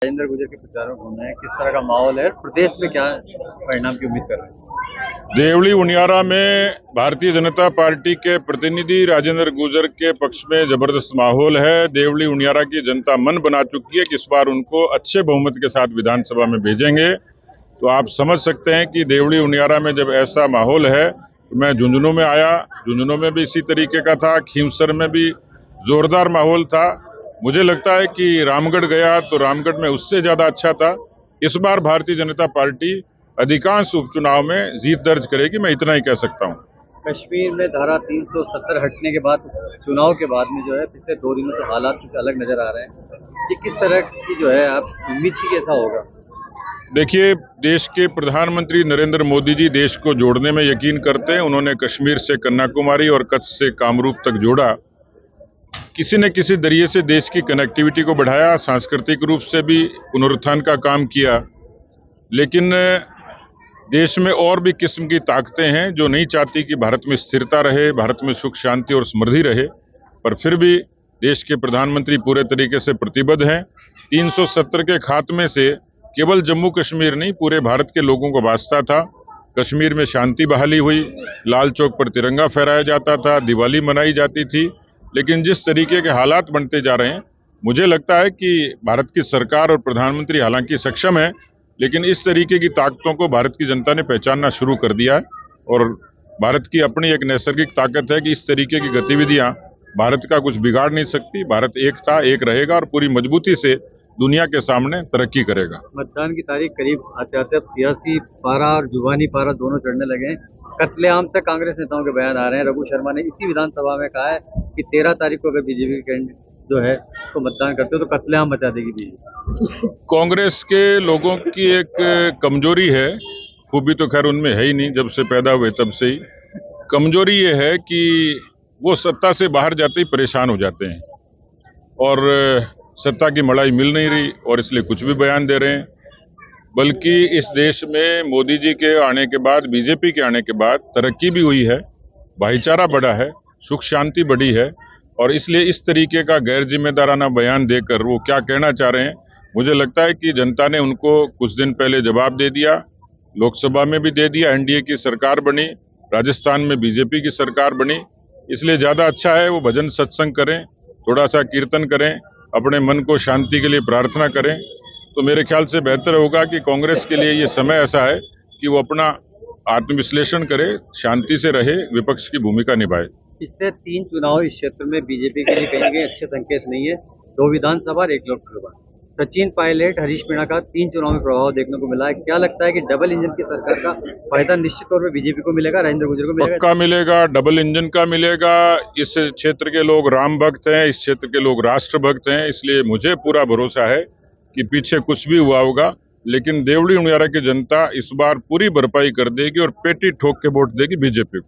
राजेंद्र गुर्जर के प्रचारों में घूमना है, किस तरह का माहौल है, प्रदेश में क्या परिणाम की उम्मीद कर रहे हैं? देवली उनियारा में भारतीय जनता पार्टी के प्रतिनिधि राजेंद्र गुर्जर के पक्ष में जबरदस्त माहौल है। देवली उनियारा की जनता मन बना चुकी है कि इस बार उनको अच्छे बहुमत के साथ विधानसभा में भेजेंगे। तो आप समझ सकते हैं कि देवली उनियारा में जब ऐसा माहौल है, तो मैं झुंझुनू में आया, झुंझुनू में भी इसी तरीके का था, खींवसर में भी जोरदार माहौल था। मुझे लगता है कि रामगढ़ गया तो रामगढ़ में उससे ज्यादा अच्छा था। इस बार भारतीय जनता पार्टी अधिकांश उपचुनाव में जीत दर्ज करेगी, मैं इतना ही कह सकता हूं। कश्मीर में धारा 370 हटने के बाद चुनाव के बाद में जो है पिछले 2 दिनों से हालात कुछ अलग नजर आ रहे हैं, कि किस तरह की जो है आप उम्मीद की कैसा होगा? देखिए, देश के प्रधानमंत्री नरेंद्र मोदी जी देश को जोड़ने में यकीन करते हैं। उन्होंने कश्मीर से कन्याकुमारी और कच्छ से कामरूप तक जोड़ा। किसी न किसी जरिए से देश की कनेक्टिविटी को बढ़ाया, सांस्कृतिक रूप से भी पुनरुत्थान का काम किया। लेकिन देश में और भी किस्म की ताकतें हैं जो नहीं चाहती कि भारत में स्थिरता रहे, भारत में सुख शांति और समृद्धि रहे, पर फिर भी देश के प्रधानमंत्री पूरे तरीके से प्रतिबद्ध हैं। 370 के खात्मे से केवल जम्मू कश्मीर नहीं, पूरे भारत के लोगों को वास्ता था। कश्मीर में शांति बहाली हुई, लाल चौक पर तिरंगा फहराया जाता था, दिवाली मनाई जाती थी। लेकिन जिस तरीके के हालात बनते जा रहे हैं, मुझे लगता है कि भारत की सरकार और प्रधानमंत्री हालांकि सक्षम है, लेकिन इस तरीके की ताकतों को भारत की जनता ने पहचानना शुरू कर दिया है। और भारत की अपनी एक नैसर्गिक ताकत है कि इस तरीके की गतिविधियां भारत का कुछ बिगाड़ नहीं सकती। भारत एक था, एक रहेगा और पूरी मजबूती से दुनिया के सामने तरक्की करेगा। मतदान की तारीख करीब आते आते अब सियासी पारा और जुबानी पारा दोनों चढ़ने लगे हैं। कत्लेआम तक कांग्रेस नेताओं के बयान आ रहे हैं। रघु शर्मा ने इसी विधानसभा में कहा है कि 13 तारीख को अगर बीजेपी कैंडिडेट जो है तो मतदान करते हो तो कत्लेआम मचा देगी बीजेपी। कांग्रेस के लोगों की एक कमजोरी है, खूबी तो खैर उनमें है ही नहीं, जब से पैदा हुए तब से ही। कमजोरी ये है कि वो सत्ता से बाहर जाते ही परेशान हो जाते हैं और सत्ता की मड़ाई मिल नहीं रही और इसलिए कुछ भी बयान दे रहे हैं। बल्कि इस देश में मोदी जी के आने के बाद, बीजेपी के आने के बाद तरक्की भी हुई है, भाईचारा बढ़ा है, सुख शांति बढ़ी है, और इसलिए इस तरीके का गैर जिम्मेदाराना बयान देकर वो क्या कहना चाह रहे हैं, मुझे लगता है कि जनता ने उनको कुछ दिन पहले जवाब दे दिया। लोकसभा में भी दे दिया, एनडीए की सरकार बनी, राजस्थान में बीजेपी की सरकार बनी। इसलिए ज्यादा अच्छा है वो भजन सत्संग करें, थोड़ा सा कीर्तन करें, अपने मन को शांति के लिए प्रार्थना करें, तो मेरे ख्याल से बेहतर होगा कि कांग्रेस के लिए ये समय ऐसा है कि वो अपना आत्मविश्लेषण करे, शांति से रहे, विपक्ष की भूमिका निभाए। पिछले 3 चुनाव इस क्षेत्र में बीजेपी के लिए कहीं कहीं अच्छे संकेत नहीं है। 2 विधानसभा और 1 लोकसभा। सचिन पायलट, हरीश मीणा का 3 चुनाव में प्रभाव देखने को मिला है। क्या लगता है कि डबल इंजन की सरकार का फायदा निश्चित तौर पर बीजेपी को मिलेगा, राजेंद्र गुर्जर को मिलेगा? पक्का मिलेगा, डबल इंजन का मिलेगा। इस क्षेत्र के लोग राम भक्त हैं, इस क्षेत्र के लोग राष्ट्र भक्त हैं, इसलिए मुझे पूरा भरोसा है कि पीछे कुछ भी हुआ होगा, लेकिन देवली उनियारा की जनता इस बार पूरी भरपाई कर देगी और पेटी ठोक के वोट देगी बीजेपी को।